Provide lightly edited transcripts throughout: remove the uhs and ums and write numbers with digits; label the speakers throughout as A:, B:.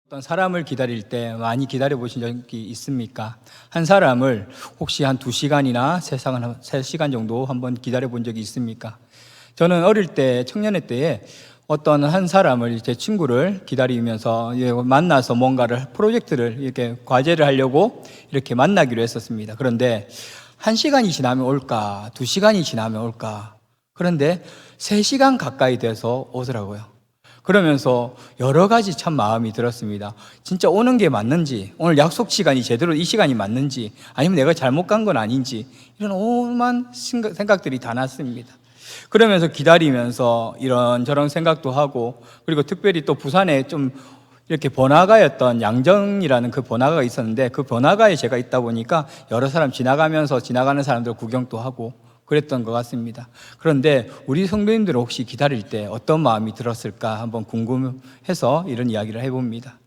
A: 어떤 사람을 기다릴 때 많이 기다려 보신 적이 있습니까? 한 사람을 혹시 한 2시간이나 3시간 정도 한번 기다려 본 적이 있습니까? 저는 어릴 때, 청년회 때에 어떤 한 사람을, 제 친구를 기다리면서 만나서 뭔가를, 프로젝트를, 이렇게 과제를 하려고 이렇게 만나기로 했었습니다. 그런데 1시간이 지나면 올까, 2시간이 지나면 올까. 그런데 3시간 가까이 돼서 오더라고요. 그러면서 여러 가지 참 마음이 들었습니다. 진짜 오는 게 맞는지, 오늘 약속 시간이 제대로 이 시간이 맞는지, 아니면 내가 잘못 간 건 아닌지, 이런 오만 생각들이 다 났습니다. 그러면서 기다리면서 이런저런 생각도 하고, 그리고 특별히 또 부산에 좀 이렇게 번화가였던 양정이라는 그 번화가가 있었는데, 그 번화가에 제가 있다 보니까 여러 사람 지나가면서 지나가는 사람들 구경도 하고 그랬던 것 같습니다. 그런데 우리 성도님들은 혹시 기다릴 때 어떤 마음이 들었을까 한번 궁금해서 이런 이야기를 해봅니다.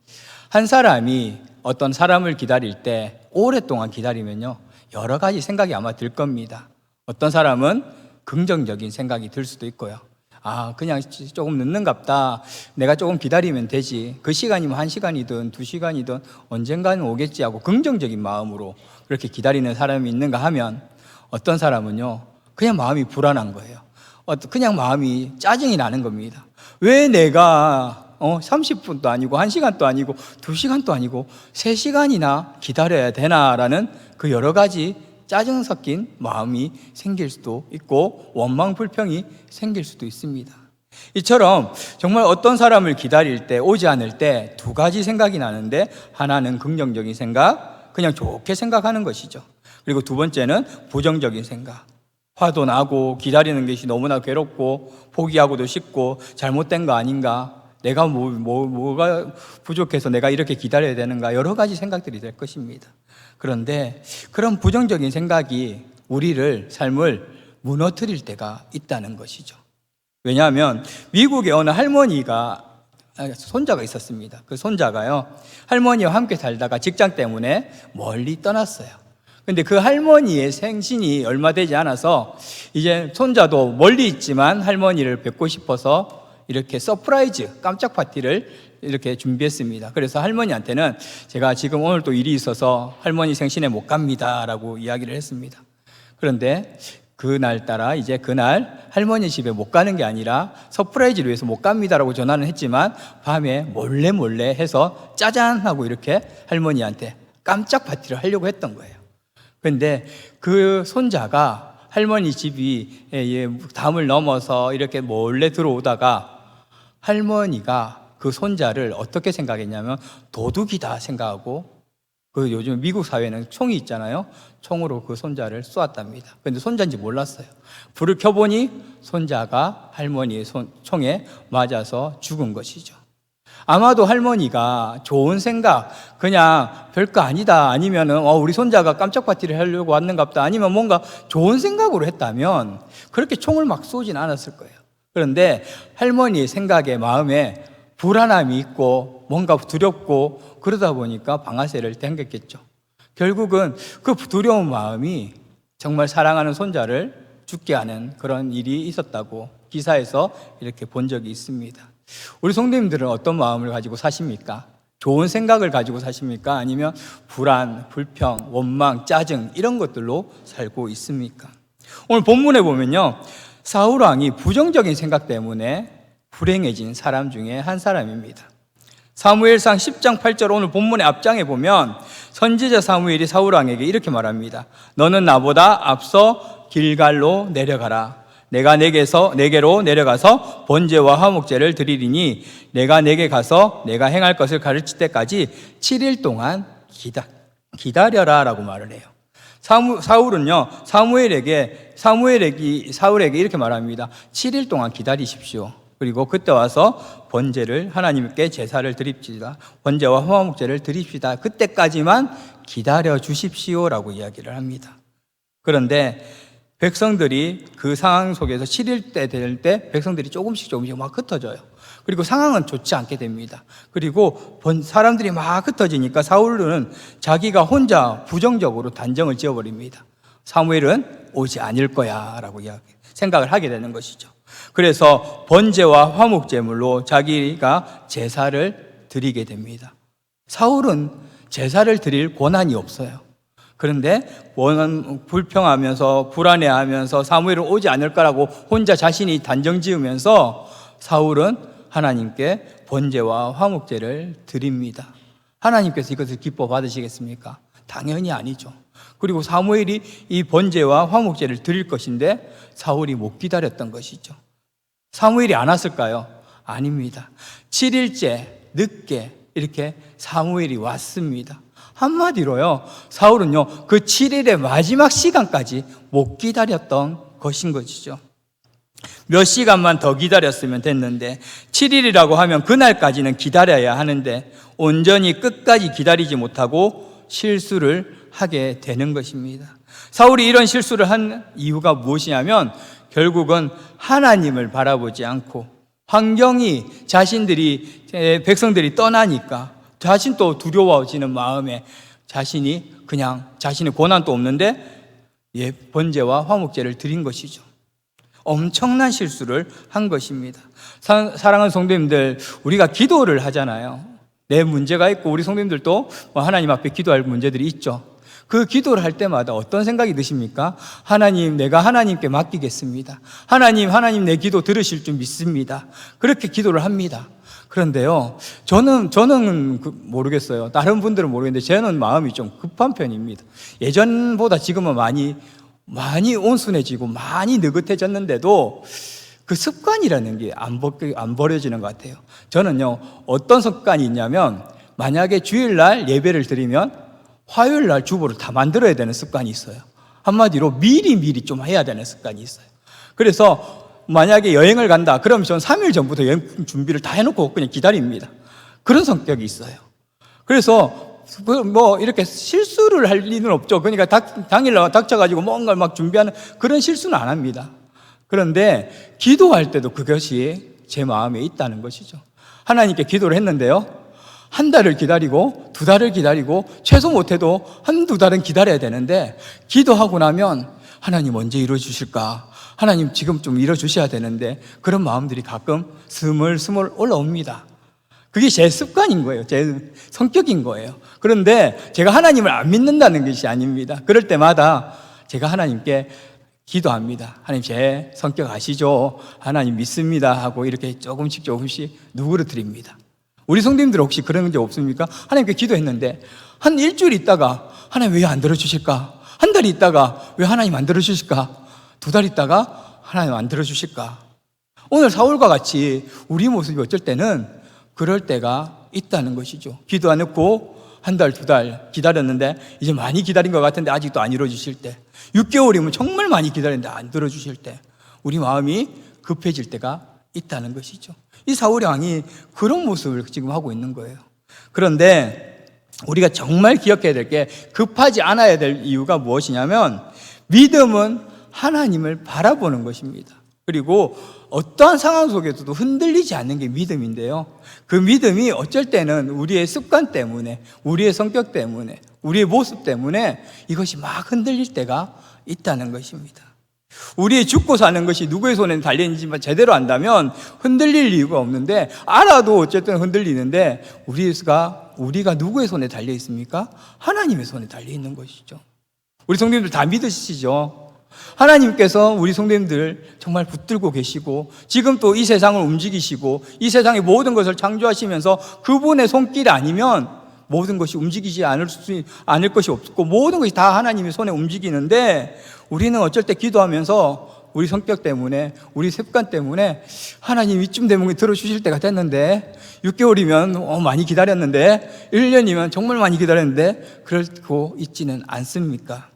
A: 한 사람이 어떤 사람을 기다릴 때 오랫동안 기다리면요, 여러 가지 생각이 아마 들 겁니다. 어떤 사람은 긍정적인 생각이 들 수도 있고요. 그냥 조금 늦는갑다. 내가 조금 기다리면 되지. 그 시간이면 1시간이든 2시간이든 언젠가는 오겠지 하고 긍정적인 마음으로 그렇게 기다리는 사람이 있는가 하면, 어떤 사람은요, 그냥 마음이 불안한 거예요. 그냥 마음이 짜증이 나는 겁니다. 왜 내가 30분도 아니고 1시간도 아니고 2시간도 아니고 3시간이나 기다려야 되나라는 그 여러 가지 짜증 섞인 마음이 생길 수도 있고 원망 불평이 생길 수도 있습니다. 이처럼 정말 어떤 사람을 기다릴 때, 오지 않을 때 2가지 생각이 나는데, 하나는 긍정적인 생각, 그냥 좋게 생각하는 것이죠. 그리고 2번째는 부정적인 생각. 화도 나고 기다리는 것이 너무나 괴롭고 포기하고도 싶고 잘못된 거 아닌가, 내가 뭐가 부족해서 내가 이렇게 기다려야 되는가, 여러 가지 생각들이 될 것입니다. 그런데 그런 부정적인 생각이 우리를, 삶을 무너뜨릴 때가 있다는 것이죠. 왜냐하면 미국의 어느 할머니가 손자가 있었습니다. 그 손자가요, 할머니와 함께 살다가 직장 때문에 멀리 떠났어요. 근데 그 할머니의 생신이 얼마 되지 않아서 이제 손자도 멀리 있지만 할머니를 뵙고 싶어서 이렇게 서프라이즈 깜짝 파티를 이렇게 준비했습니다. 그래서 할머니한테는 제가 지금 오늘 또 일이 있어서 할머니 생신에 못 갑니다 라고 이야기를 했습니다. 그런데 그날따라 이제 그날 할머니 집에 못 가는 게 아니라 서프라이즈를 위해서 못 갑니다라고 전화는 했지만, 밤에 몰래 해서 짜잔 하고 이렇게 할머니한테 깜짝 파티를 하려고 했던 거예요. 그런데 그 손자가 할머니 집이 담을 넘어서 이렇게 몰래 들어오다가 할머니가 그 손자를 어떻게 생각했냐면 도둑이다 생각하고, 그 요즘 미국 사회는 총이 있잖아요. 총으로 그 손자를 쏘았답니다. 그런데 손자인지 몰랐어요. 불을 켜보니 손자가 할머니의 총에 맞아서 죽은 것이죠. 아마도 할머니가 좋은 생각, 그냥 별거 아니다, 아니면은 우리 손자가 깜짝 파티를 하려고 왔는갑다, 아니면 뭔가 좋은 생각으로 했다면 그렇게 총을 막 쏘진 않았을 거예요. 그런데 할머니의 생각에, 마음에 불안함이 있고 뭔가 두렵고 그러다 보니까 방아쇠를 당겼겠죠. 결국은 그 두려운 마음이 정말 사랑하는 손자를 죽게 하는 그런 일이 있었다고 기사에서 이렇게 본 적이 있습니다. 우리 성도님들은 어떤 마음을 가지고 사십니까? 좋은 생각을 가지고 사십니까? 아니면 불안, 불평, 원망, 짜증 이런 것들로 살고 있습니까? 오늘 본문에 보면요, 사울 왕이 부정적인 생각 때문에 불행해진 사람 중에 한 사람입니다. 사무엘상 10장 8절, 오늘 본문의 앞장에 보면 선지자 사무엘이 사울 왕에게 이렇게 말합니다. 너는 나보다 앞서 길갈로 내려가라. 내가 내게로 내려가서 번제와 화목제를 드리리니 내가 내게 가서 내가 행할 것을 가르칠 때까지 7일 동안 기다려라 라고 말을 해요. 사울은요, 사울에게 이렇게 말합니다. 7일 동안 기다리십시오. 그리고 그때 와서 번제를, 하나님께 제사를 드립시다. 번제와 화목제를 드립시다. 그때까지만 기다려 주십시오 라고 이야기를 합니다. 그런데 백성들이 그 상황 속에서 7일 때 될 때 백성들이 조금씩 막 흩어져요. 그리고 상황은 좋지 않게 됩니다. 그리고 사람들이 막 흩어지니까 사울은 자기가 혼자 부정적으로 단정을 지어버립니다. 사무엘은 오지 않을 거야 라고 생각을 하게 되는 것이죠. 그래서 번제와 화목제물로 자기가 제사를 드리게 됩니다. 사울은 제사를 드릴 권한이 없어요. 그런데 불평하면서 불안해하면서 사무엘은 오지 않을 거라고 혼자 자신이 단정 지으면서 사울은 하나님께 번제와 화목제를 드립니다. 하나님께서 이것을 기뻐 받으시겠습니까? 당연히 아니죠. 그리고 사무엘이 이 번제와 화목제를 드릴 것인데 사울이 못 기다렸던 것이죠. 사무엘이 안 왔을까요? 아닙니다. 7일째 늦게 이렇게 사무엘이 왔습니다. 한마디로요, 사울은요, 그 7일의 마지막 시간까지 못 기다렸던 것인 것이죠. 몇 시간만 더 기다렸으면 됐는데 7일이라고 하면 그날까지는 기다려야 하는데 온전히 끝까지 기다리지 못하고 실수를 하게 되는 것입니다. 사울이 이런 실수를 한 이유가 무엇이냐면 결국은 하나님을 바라보지 않고 환경이 백성들이 떠나니까 자신도 두려워지는 마음에 자신이 그냥 자신의 고난도 없는데 번제와 화목제를 드린 것이죠. 엄청난 실수를 한 것입니다. 사랑하는 성도님들, 우리가 기도를 하잖아요. 내 문제가 있고 우리 성도님들도 하나님 앞에 기도할 문제들이 있죠. 그 기도를 할 때마다 어떤 생각이 드십니까? 하나님, 내가 하나님께 맡기겠습니다. 하나님 내 기도 들으실 줄 믿습니다. 그렇게 기도를 합니다. 그런데요, 저는 모르겠어요. 다른 분들은 모르겠는데 저는 마음이 좀 급한 편입니다. 예전보다 지금은 많이 온순해지고 많이 느긋해졌는데도 그 습관이라는 게 안 버려지는 것 같아요. 저는요, 어떤 습관이 있냐면 만약에 주일날 예배를 드리면 화요일날 주보를 다 만들어야 되는 습관이 있어요. 한마디로 미리 좀 해야 되는 습관이 있어요. 그래서 만약에 여행을 간다 그러면 저는 3일 전부터 여행 준비를 다 해놓고 그냥 기다립니다. 그런 성격이 있어요. 그래서 이렇게 실수를 할 리는 없죠. 그러니까 당일날 닥쳐가지고 뭔가를 막 준비하는 그런 실수는 안 합니다. 그런데 기도할 때도 그것이 제 마음에 있다는 것이죠. 하나님께 기도를 했는데요, 한 달을 기다리고 2달을 기다리고 최소 못해도 1-2달은 기다려야 되는데 기도하고 나면 하나님 언제 이루어주실까? 하나님 지금 좀 이루어주셔야 되는데 그런 마음들이 가끔 스물스물 올라옵니다. 그게 제 습관인 거예요. 제 성격인 거예요. 그런데 제가 하나님을 안 믿는다는 것이 아닙니다. 그럴 때마다 제가 하나님께 기도합니다. 하나님 제 성격 아시죠? 하나님 믿습니다 하고 이렇게 조금씩 누그러뜨립니다. 우리 성도님들 혹시 그런 적 없습니까? 하나님께 기도했는데 한 일주일 있다가 하나님 왜 안 들어주실까? 한 달 있다가 왜 하나님 안 들어주실까? 2달 있다가 하나님 안 들어주실까? 오늘 사울과 같이 우리 모습이 어쩔 때는 그럴 때가 있다는 것이죠. 기도 안 했고 1달, 2달 기다렸는데 이제 많이 기다린 것 같은데 아직도 안 이루어주실 때, 6개월이면 정말 많이 기다렸는데 안 들어주실 때 우리 마음이 급해질 때가 있다는 것이죠. 이 사울 왕이 그런 모습을 지금 하고 있는 거예요. 그런데 우리가 정말 기억해야 될 게 급하지 않아야 될 이유가 무엇이냐면 믿음은 하나님을 바라보는 것입니다. 그리고 어떠한 상황 속에서도 흔들리지 않는 게 믿음인데요, 그 믿음이 어쩔 때는 우리의 습관 때문에, 우리의 성격 때문에, 우리의 모습 때문에 이것이 막 흔들릴 때가 있다는 것입니다. 우리의 죽고 사는 것이 누구의 손에 달려있는지만 제대로 안다면 흔들릴 이유가 없는데, 알아도 어쨌든 흔들리는데 우리가 누구의 손에 달려있습니까? 하나님의 손에 달려있는 것이죠. 우리 성도님들 다 믿으시죠? 하나님께서 우리 성도님들 정말 붙들고 계시고 지금 또 이 세상을 움직이시고 이 세상의 모든 것을 창조하시면서 그분의 손길 아니면 모든 것이 움직이지 않을 것이 없고 모든 것이 다 하나님의 손에 움직이는데, 우리는 어쩔 때 기도하면서 우리 성격 때문에, 우리 습관 때문에 하나님 이쯤 되면 들어주실 때가 됐는데, 6개월이면 많이 기다렸는데, 1년이면 정말 많이 기다렸는데 그러고 있지는 않습니까?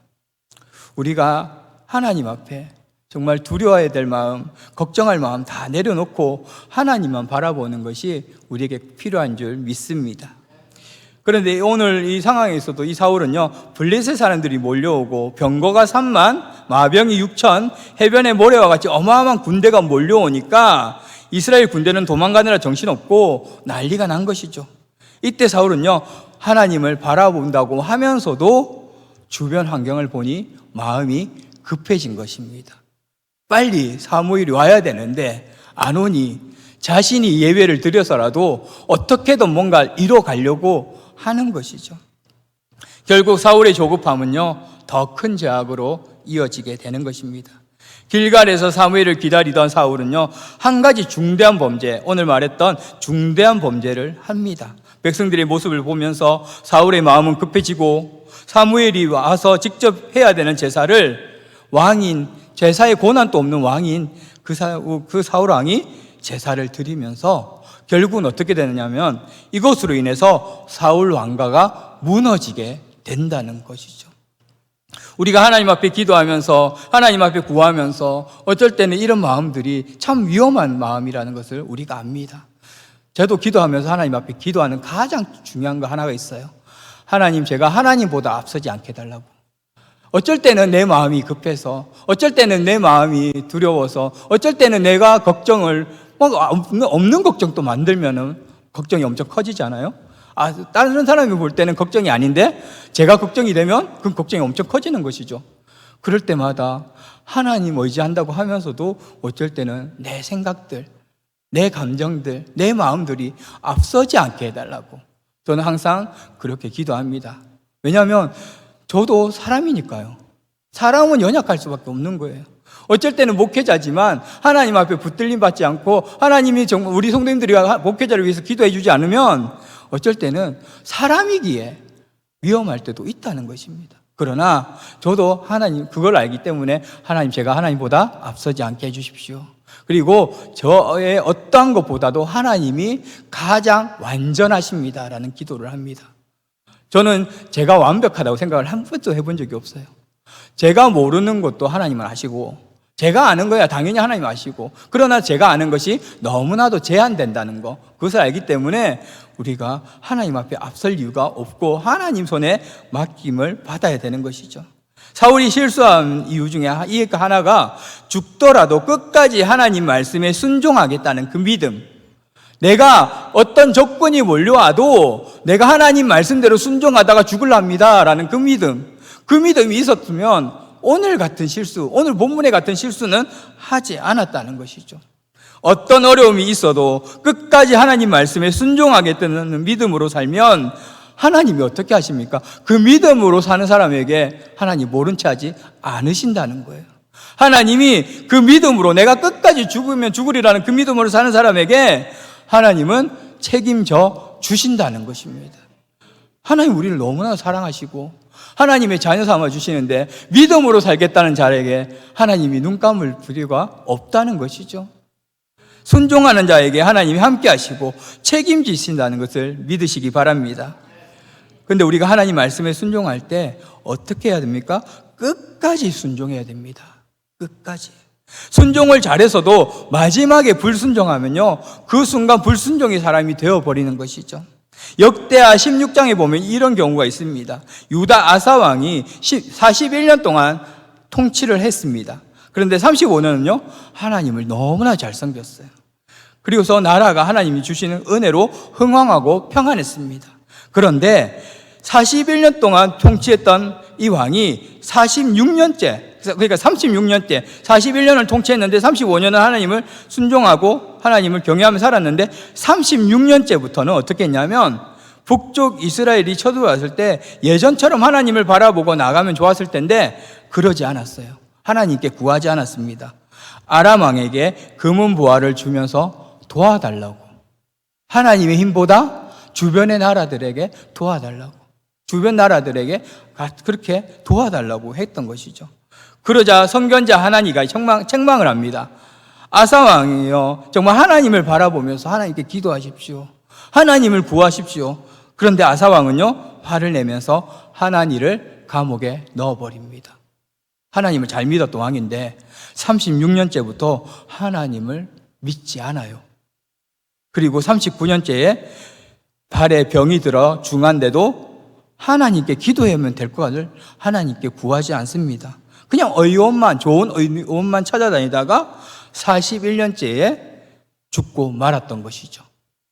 A: 우리가 하나님 앞에 정말 두려워해야 될 마음, 걱정할 마음 다 내려놓고 하나님만 바라보는 것이 우리에게 필요한 줄 믿습니다. 그런데 오늘 이 상황에서도 이 사울은요, 블레셋 사람들이 몰려오고 병거가 3만, 마병이 6천, 해변의 모래와 같이 어마어마한 군대가 몰려오니까 이스라엘 군대는 도망가느라 정신없고 난리가 난 것이죠. 이때 사울은요, 하나님을 바라본다고 하면서도 주변 환경을 보니 마음이 급해진 것입니다. 빨리 사무엘이 와야 되는데 안 오니 자신이 예배를 드려서라도 어떻게든 뭔가 이뤄가려고 하는 것이죠. 결국 사울의 조급함은요, 더 큰 죄악으로 이어지게 되는 것입니다. 길갈에서 사무엘을 기다리던 사울은요, 한 가지 중대한 범죄, 오늘 말했던 중대한 범죄를 합니다. 백성들의 모습을 보면서 사울의 마음은 급해지고 사무엘이 와서 직접 해야 되는 제사를 왕인, 제사의 고난도 없는 왕인 그 사울 왕이 제사를 드리면서 결국은 어떻게 되느냐면 이것으로 인해서 사울 왕가가 무너지게 된다는 것이죠. 우리가 하나님 앞에 기도하면서 하나님 앞에 구하면서 어쩔 때는 이런 마음들이 참 위험한 마음이라는 것을 우리가 압니다. 저도 기도하면서 하나님 앞에 기도하는 가장 중요한 거 하나가 있어요. 하나님, 제가 하나님보다 앞서지 않게 해달라고. 어쩔 때는 내 마음이 급해서, 어쩔 때는 내 마음이 두려워서, 어쩔 때는 내가 걱정을 없는 걱정도 만들면은 걱정이 엄청 커지잖아요. 다른 사람이 볼 때는 걱정이 아닌데 제가 걱정이 되면 그 걱정이 엄청 커지는 것이죠. 그럴 때마다 하나님 의지한다고 하면서도 어쩔 때는 내 생각들, 내 감정들, 내 마음들이 앞서지 않게 해달라고 저는 항상 그렇게 기도합니다. 왜냐하면 저도 사람이니까요. 사람은 연약할 수밖에 없는 거예요. 어쩔 때는 목회자지만 하나님 앞에 붙들림 받지 않고 하나님이 정말 우리 성도님들이 목회자를 위해서 기도해 주지 않으면 어쩔 때는 사람이기에 위험할 때도 있다는 것입니다. 그러나 저도 하나님 그걸 알기 때문에 하나님, 제가 하나님보다 앞서지 않게 해주십시오. 그리고 저의 어떠한 것보다도 하나님이 가장 완전하십니다라는 기도를 합니다. 저는 제가 완벽하다고 생각을 한 번도 해본 적이 없어요. 제가 모르는 것도 하나님은 아시고 제가 아는 거야 당연히 하나님 아시고, 그러나 제가 아는 것이 너무나도 제한된다는 거, 그것을 알기 때문에 우리가 하나님 앞에 앞설 이유가 없고 하나님 손에 맡김을 받아야 되는 것이죠. 사울이 실수한 이유 중에 하나가 죽더라도 끝까지 하나님 말씀에 순종하겠다는 그 믿음, 내가 어떤 조건이 몰려와도 내가 하나님 말씀대로 순종하다가 죽을랍니다라는 그 믿음이 있었으면 오늘 같은 실수, 오늘 본문에 같은 실수는 하지 않았다는 것이죠. 어떤 어려움이 있어도 끝까지 하나님 말씀에 순종하겠다는 믿음으로 살면 하나님이 어떻게 하십니까? 그 믿음으로 사는 사람에게 하나님 모른 체 하지 않으신다는 거예요. 하나님이 그 믿음으로 내가 끝까지 죽으면 죽으리라는 그 믿음으로 사는 사람에게 하나님은 책임져 주신다는 것입니다. 하나님 우리를 너무나 사랑하시고 하나님의 자녀 삼아 주시는데 믿음으로 살겠다는 자에게 하나님이 눈 감을 필요가 없다는 것이죠. 순종하는 자에게 하나님이 함께 하시고 책임지신다는 것을 믿으시기 바랍니다. 그런데 우리가 하나님 말씀에 순종할 때 어떻게 해야 됩니까? 끝까지 순종해야 됩니다. 끝까지. 순종을 잘해서도 마지막에 불순종하면요, 그 순간 불순종의 사람이 되어버리는 것이죠. 역대하 16장에 보면 이런 경우가 있습니다. 유다 아사 왕이 41년 동안 통치를 했습니다. 그런데 35년은요 하나님을 너무나 잘 섬겼어요. 그리고서 나라가 하나님이 주시는 은혜로 흥왕하고 평안했습니다. 그런데 41년 동안 통치했던 이 왕이 46년째, 그러니까 36년째, 41년을 통치했는데 35년은 하나님을 순종하고 하나님을 경외하며 살았는데 36년째부터는 어떻게 했냐면 북쪽 이스라엘이 쳐들어왔을 때 예전처럼 하나님을 바라보고 나가면 좋았을 텐데 그러지 않았어요. 하나님께 구하지 않았습니다. 아람 왕에게 금은 보화를 주면서 도와달라고, 하나님의 힘보다 주변의 나라들에게 도와달라고, 주변 나라들에게 그렇게 도와달라고 했던 것이죠. 그러자 선견자 하나니가 책망을 합니다. 아사 왕이요, 정말 하나님을 바라보면서 하나님께 기도하십시오. 하나님을 구하십시오. 그런데 아사 왕은요, 화를 내면서 하나니를 감옥에 넣어버립니다. 하나님을 잘 믿었던 왕인데 36년째부터 하나님을 믿지 않아요. 그리고 39년째에 발에 병이 들어 중한데도 하나님께 기도하면 될 것을 하나님께 구하지 않습니다. 그냥 좋은 의원만 찾아다니다가 41년째에 죽고 말았던 것이죠.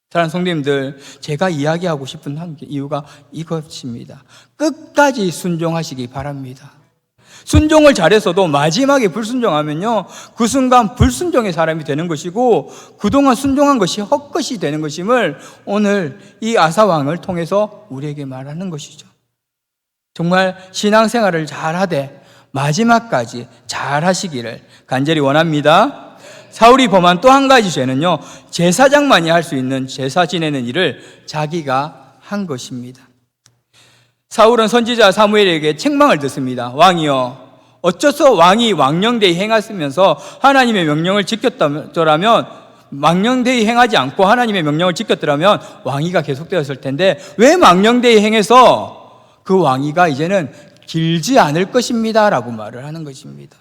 A: 사랑하는 성도님들, 제가 이야기하고 싶은 이유가 이것입니다. 끝까지 순종하시기 바랍니다. 순종을 잘했어도 마지막에 불순종하면요, 그 순간 불순종의 사람이 되는 것이고 그동안 순종한 것이 헛것이 되는 것임을 오늘 이 아사왕을 통해서 우리에게 말하는 것이죠. 정말 신앙생활을 잘하되 마지막까지 잘하시기를 간절히 원합니다. 사울이 범한 또 한 가지 죄는요, 제사장만이 할 수 있는 제사 지내는 일을 자기가 한 것입니다. 사울은 선지자 사무엘에게 책망을 듣습니다. 왕이여, 어째서 왕이 왕령대히 행하시면서 하나님의 명령을 지켰더라면, 망령되이 행하지 않고 하나님의 명령을 지켰더라면 왕위가 계속되었을 텐데 왜 망령되이 행해서 그 왕위가 이제는 길지 않을 것입니다 라고 말을 하는 것입니다.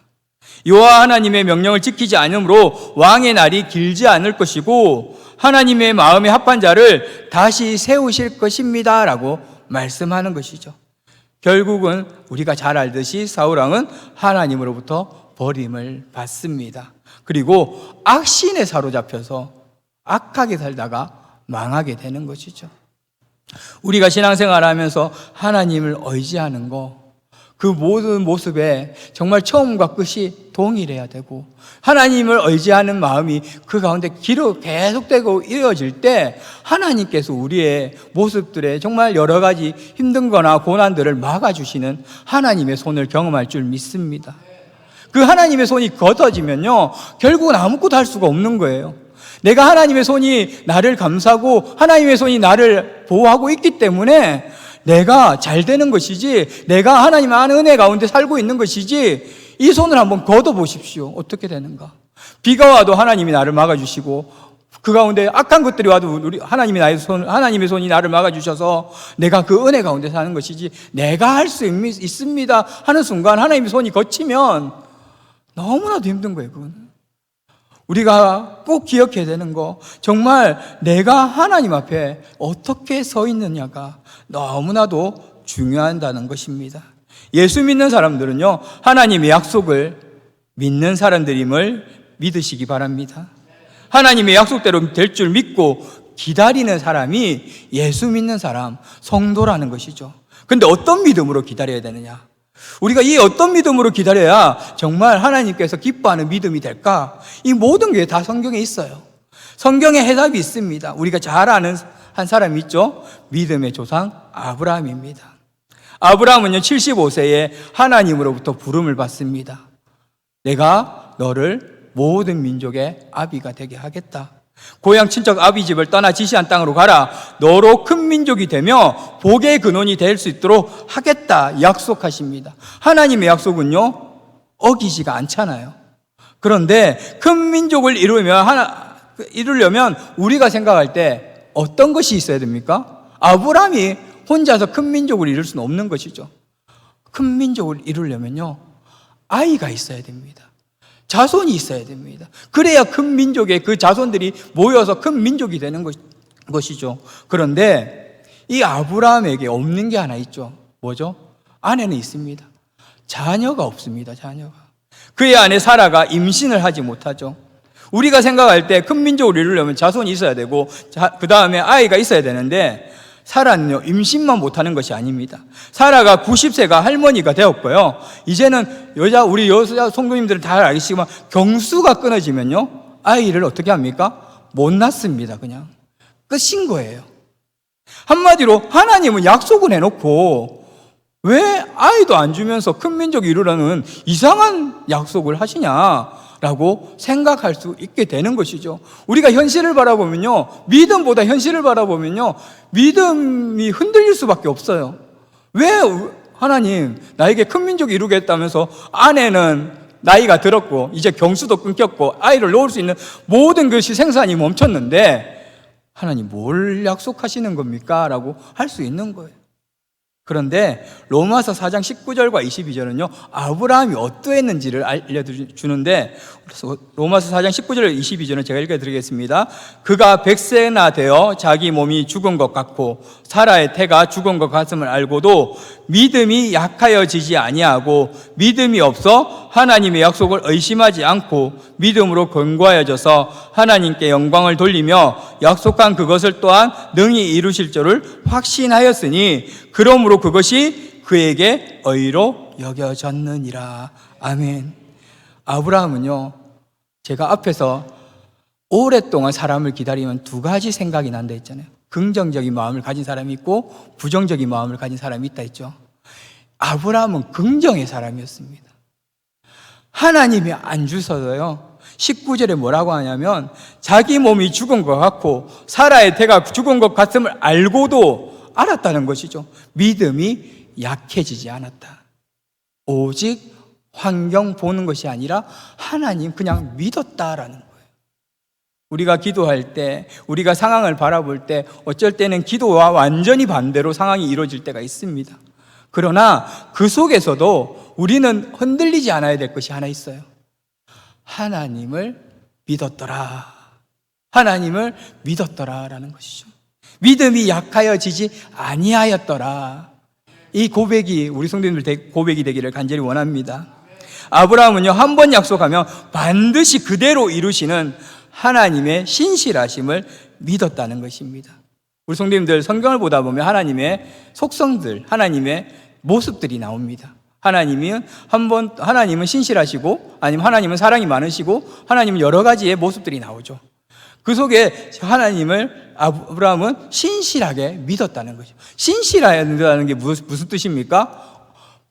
A: 여호와 하나님의 명령을 지키지 않으므로 왕의 날이 길지 않을 것이고 하나님의 마음에 합한 자를 다시 세우실 것입니다 라고 말씀하는 것이죠. 결국은 우리가 잘 알듯이 사울왕은 하나님으로부터 버림을 받습니다. 그리고 악신에 사로잡혀서 악하게 살다가 망하게 되는 것이죠. 우리가 신앙생활을 하면서 하나님을 의지하는 거, 그 모든 모습에 정말 처음과 끝이 동일해야 되고 하나님을 의지하는 마음이 그 가운데 계속되고 이어질 때 하나님께서 우리의 모습들에 정말 여러 가지 힘든 거나 고난들을 막아주시는 하나님의 손을 경험할 줄 믿습니다. 그 하나님의 손이 걷어지면요, 결국은 아무것도 할 수가 없는 거예요. 내가 하나님의 손이 나를 감싸고 하나님의 손이 나를 보호하고 있기 때문에 내가 잘 되는 것이지, 내가 하나님의 은혜 가운데 살고 있는 것이지, 이 손을 한번 걷어보십시오. 어떻게 되는가? 비가 와도 하나님이 나를 막아주시고, 그 가운데 악한 것들이 와도 하나님의 손이 나를 막아주셔서 내가 그 은혜 가운데 사는 것이지, 내가 할 수 있습니다 하는 순간 하나님의 손이 거치면 너무나도 힘든 거예요, 그건. 우리가 꼭 기억해야 되는 거, 정말 내가 하나님 앞에 어떻게 서 있느냐가 너무나도 중요하다는 것입니다. 예수 믿는 사람들은요, 하나님의 약속을 믿는 사람들임을 믿으시기 바랍니다. 하나님의 약속대로 될 줄 믿고 기다리는 사람이 예수 믿는 사람, 성도라는 것이죠. 그런데 어떤 믿음으로 기다려야 되느냐? 우리가 이 어떤 믿음으로 기다려야 정말 하나님께서 기뻐하는 믿음이 될까? 이 모든 게 다 성경에 있어요. 성경에 해답이 있습니다. 우리가 잘 아는 한 사람이 있죠. 믿음의 조상 아브라함입니다. 아브라함은요, 75세에 하나님으로부터 부름을 받습니다. 내가 너를 모든 민족의 아비가 되게 하겠다. 고향 친척 아비 집을 떠나 지시한 땅으로 가라. 너로 큰 민족이 되며 복의 근원이 될 수 있도록 하겠다 약속하십니다. 하나님의 약속은요, 어기지가 않잖아요. 그런데 큰 민족을 이루려면 우리가 생각할 때 어떤 것이 있어야 됩니까? 아브라함이 혼자서 큰 민족을 이룰 수는 없는 것이죠. 큰 민족을 이루려면요, 아이가 있어야 됩니다. 자손이 있어야 됩니다. 그래야 큰 민족의 그 자손들이 모여서 큰 민족이 되는 것이죠. 그런데 이 아브라함에게 없는 게 하나 있죠. 뭐죠? 아내는 있습니다. 자녀가 없습니다. 자녀가. 그의 아내 사라가 임신을 하지 못하죠. 우리가 생각할 때 큰 민족을 이루려면 자손이 있어야 되고 그 다음에 아이가 있어야 되는데, 사라는요, 임신만 못하는 것이 아닙니다. 사라가 90세가 할머니가 되었고요, 이제는 우리 여자 성도님들은 다 알겠지만 경수가 끊어지면요, 아이를 어떻게 합니까? 못 낳습니다. 그냥 끝인 거예요. 한마디로 하나님은 약속을 해놓고 왜 아이도 안 주면서 큰 민족 이루라는 이상한 약속을 하시냐라고 생각할 수 있게 되는 것이죠. 우리가 현실을 바라보면요, 믿음보다 현실을 바라보면요, 믿음이 흔들릴 수밖에 없어요. 왜 하나님 나에게 큰 민족 이루겠다면서 아내는 나이가 들었고 이제 경수도 끊겼고 아이를 놓을 수 있는 모든 것이 생산이 멈췄는데 하나님 뭘 약속하시는 겁니까? 라고 할 수 있는 거예요. 그런데 로마서 4장 19절과 22절은요, 아브라함이 어떠했는지를 알려주는데, 로마서 4장 19절 22절은 제가 읽어드리겠습니다. 그가 100세나 되어 자기 몸이 죽은 것 같고 사라의 태가 죽은 것 같음을 알고도 믿음이 약하여지지 아니하고 믿음이 없어 하나님의 약속을 의심하지 않고 믿음으로 견고하여져서 하나님께 영광을 돌리며 약속한 그것을 또한 능히 이루실 줄을 확신하였으니 그러므로 그것이 그에게 의로 여겨졌느니라. 아멘. 아브라함은요, 제가 앞에서 오랫동안 사람을 기다리면 두 가지 생각이 난다 했잖아요. 긍정적인 마음을 가진 사람이 있고 부정적인 마음을 가진 사람이 있다 했죠. 아브라함은 긍정의 사람이었습니다. 하나님이 안 주셔도요, 19절에 뭐라고 하냐면 자기 몸이 죽은 것 같고 사라의 태가 죽은 것 같음을 알고도 알았다는 것이죠. 믿음이 약해지지 않았다. 오직 환경 보는 것이 아니라 하나님 그냥 믿었다라는 거예요. 우리가 기도할 때, 우리가 상황을 바라볼 때 어쩔 때는 기도와 완전히 반대로 상황이 이루어질 때가 있습니다. 그러나 그 속에서도 우리는 흔들리지 않아야 될 것이 하나 있어요. 하나님을 믿었더라. 하나님을 믿었더라라는 것이죠. 믿음이 약하여지지 아니하였더라. 이 고백이 우리 성도님들 고백이 되기를 간절히 원합니다. 아브라함은요, 한 번 약속하면 반드시 그대로 이루시는 하나님의 신실하심을 믿었다는 것입니다. 우리 성도님들 성경을 보다 보면 하나님의 속성들, 하나님의 모습들이 나옵니다. 하나님은 신실하시고, 아니면 하나님은 사랑이 많으시고, 하나님은 여러 가지의 모습들이 나오죠. 그 속에 아브라함은 신실하게 믿었다는 거죠. 신실하다는 게 무슨 뜻입니까?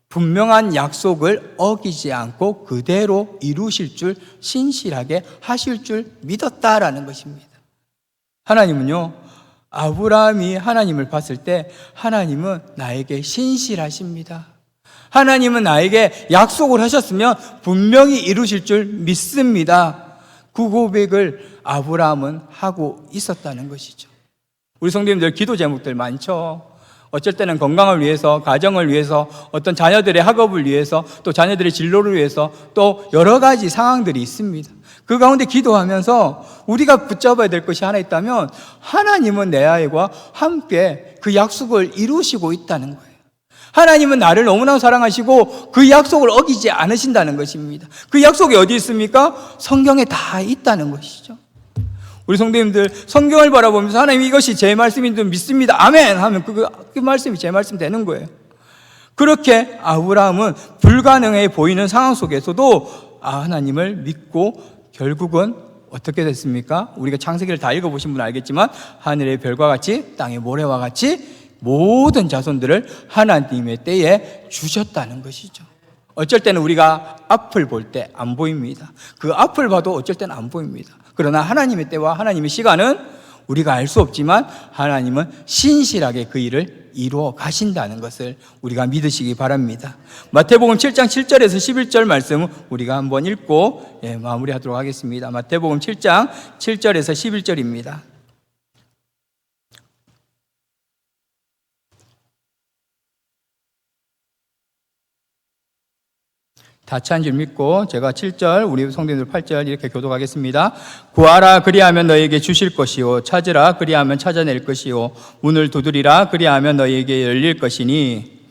A: 분명한 약속을 어기지 않고 그대로 이루실 줄, 신실하게 하실 줄 믿었다라는 것입니다. 하나님은요, 아브라함이 하나님을 봤을 때 하나님은 나에게 신실하십니다. 하나님은 나에게 약속을 하셨으면 분명히 이루실 줄 믿습니다. 그 고백을 아브라함은 하고 있었다는 것이죠. 우리 성도님들 기도 제목들 많죠. 어쩔 때는 건강을 위해서, 가정을 위해서, 어떤 자녀들의 학업을 위해서, 또 자녀들의 진로를 위해서, 또 여러 가지 상황들이 있습니다. 그 가운데 기도하면서 우리가 붙잡아야 될 것이 하나 있다면 하나님은 내 아이와 함께 그 약속을 이루시고 있다는 거예요. 하나님은 나를 너무나 사랑하시고 그 약속을 어기지 않으신다는 것입니다. 그 약속이 어디 있습니까? 성경에 다 있다는 것이죠. 우리 성도님들 성경을 바라보면서 하나님 이것이 제 말씀인 줄 믿습니다. 아멘 하면 그 말씀이 제 말씀 되는 거예요. 그렇게 아브라함은 불가능해 보이는 상황 속에서도 하나님을 믿고 결국은 어떻게 됐습니까? 우리가 창세기를 다 읽어보신 분은 알겠지만 하늘의 별과 같이 땅의 모래와 같이 모든 자손들을 하나님의 때에 주셨다는 것이죠. 어쩔 때는 우리가 앞을 볼 때 안 보입니다. 그 앞을 봐도 어쩔 때는 안 보입니다. 그러나 하나님의 때와 하나님의 시간은 우리가 알 수 없지만 하나님은 신실하게 그 일을 이루어 가신다는 것을 우리가 믿으시기 바랍니다. 마태복음 7장 7절에서 11절 말씀은 우리가 한번 읽고 마무리하도록 하겠습니다. 마태복음 7장 7절에서 11절입니다. 다 찬 줄 믿고 제가 7절, 우리 성도님들 8절 이렇게 교독하겠습니다. 구하라 그리하면 너희에게 주실 것이요 찾으라 그리하면 찾아낼 것이요 문을 두드리라 그리하면 너희에게 열릴 것이니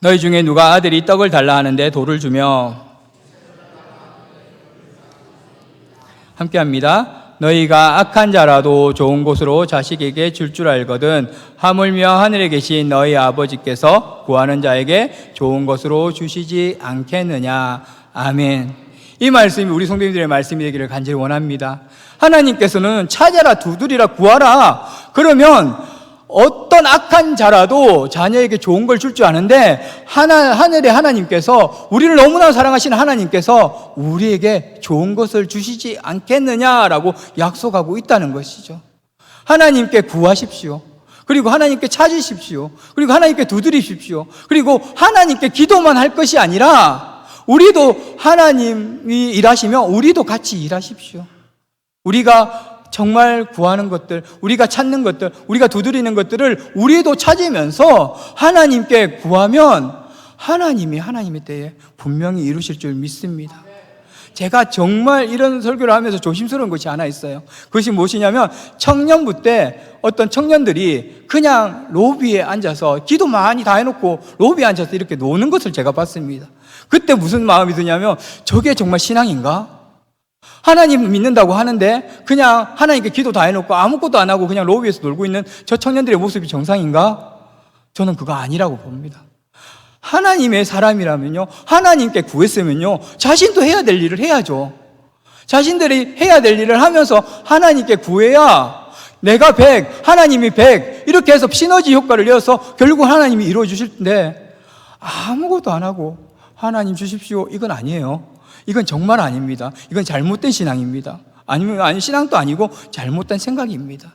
A: 너희 중에 누가 아들이 떡을 달라 하는데 돌을 주며 함께합니다. 너희가 악한 자라도 좋은 곳으로 자식에게 줄 알거든 하물며 하늘에 계신 너희 아버지께서 구하는 자에게 좋은 것으로 주시지 않겠느냐. 아멘. 이 말씀이 우리 성도님들의 말씀이 되기를 간절히 원합니다. 하나님께서는 찾아라, 두드리라, 구하라. 그러면 어떤 악한 자라도 자녀에게 좋은 걸 줄 아는데 하늘의 하나님께서, 우리를 너무나 사랑하시는 하나님께서 우리에게 좋은 것을 주시지 않겠느냐라고 약속하고 있다는 것이죠. 하나님께 구하십시오. 그리고 하나님께 찾으십시오. 그리고 하나님께 두드리십시오. 그리고 하나님께 기도만 할 것이 아니라 우리도 하나님이 일하시면 우리도 같이 일하십시오. 우리가 정말 구하는 것들, 우리가 찾는 것들, 우리가 두드리는 것들을 우리도 찾으면서 하나님께 구하면 하나님이 하나님의 때에 분명히 이루실 줄 믿습니다. 제가 정말 이런 설교를 하면서 조심스러운 것이 하나 있어요. 그것이 무엇이냐면 청년부 때 어떤 청년들이 그냥 로비에 앉아서 기도 많이 다 해놓고 로비에 앉아서 이렇게 노는 것을 제가 봤습니다. 그때 무슨 마음이 드냐면 저게 정말 신앙인가? 하나님 믿는다고 하는데 그냥 하나님께 기도 다 해놓고 아무것도 안 하고 그냥 로비에서 놀고 있는 저 청년들의 모습이 정상인가? 저는 그거 아니라고 봅니다. 하나님의 사람이라면요, 하나님께 구했으면요, 자신도 해야 될 일을 해야죠. 자신들이 해야 될 일을 하면서 하나님께 구해야 내가 100, 하나님이 100 이렇게 해서 시너지 효과를 이어서 결국 하나님이 이루어 주실 텐데 아무것도 안 하고 하나님 주십시오, 이건 아니에요. 이건 정말 아닙니다. 이건 잘못된 신앙입니다. 아니, 신앙도 아니고 잘못된 생각입니다.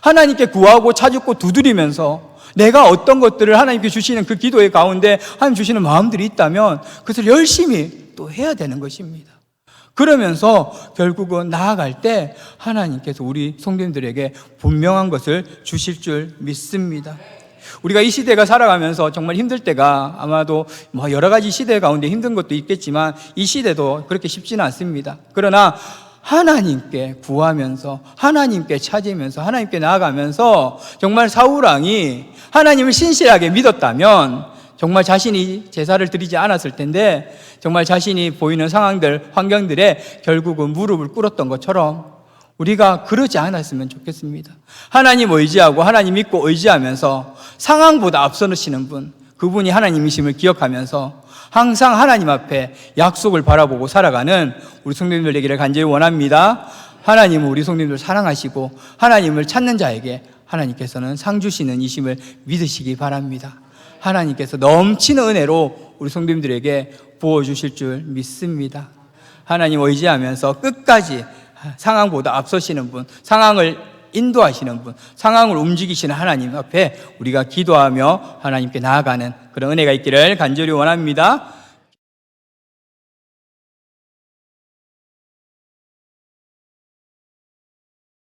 A: 하나님께 구하고 찾고 두드리면서 내가 어떤 것들을 하나님께 주시는 그 기도의 가운데 하나님 주시는 마음들이 있다면 그것을 열심히 또 해야 되는 것입니다. 그러면서 결국은 나아갈 때 하나님께서 우리 성도님들에게 분명한 것을 주실 줄 믿습니다. 우리가 이 시대가 살아가면서 정말 힘들 때가 아마도 여러 가지 시대 가운데 힘든 것도 있겠지만 이 시대도 그렇게 쉽지는 않습니다. 그러나 하나님께 구하면서 하나님께 찾으면서 하나님께 나아가면서 정말 사울왕이 하나님을 신실하게 믿었다면 정말 자신이 제사를 드리지 않았을 텐데 정말 자신이 보이는 상황들, 환경들에 결국은 무릎을 꿇었던 것처럼 우리가 그러지 않았으면 좋겠습니다. 하나님 의지하고 하나님 믿고 의지하면서 상황보다 앞서시는 분, 그분이 하나님이심을 기억하면서 항상 하나님 앞에 약속을 바라보고 살아가는 우리 성도님들 되기를 간절히 원합니다. 하나님은 우리 성도님들 사랑하시고 하나님을 찾는 자에게 하나님께서는 상 주시는 이심을 믿으시기 바랍니다. 하나님께서 넘치는 은혜로 우리 성도님들에게 부어주실 줄 믿습니다. 하나님 의지하면서 끝까지 상황보다 앞서시는 분, 상황을 인도하시는 분, 상황을 움직이시는 하나님 앞에 우리가 기도하며 하나님께 나아가는 그런 은혜가 있기를 간절히 원합니다.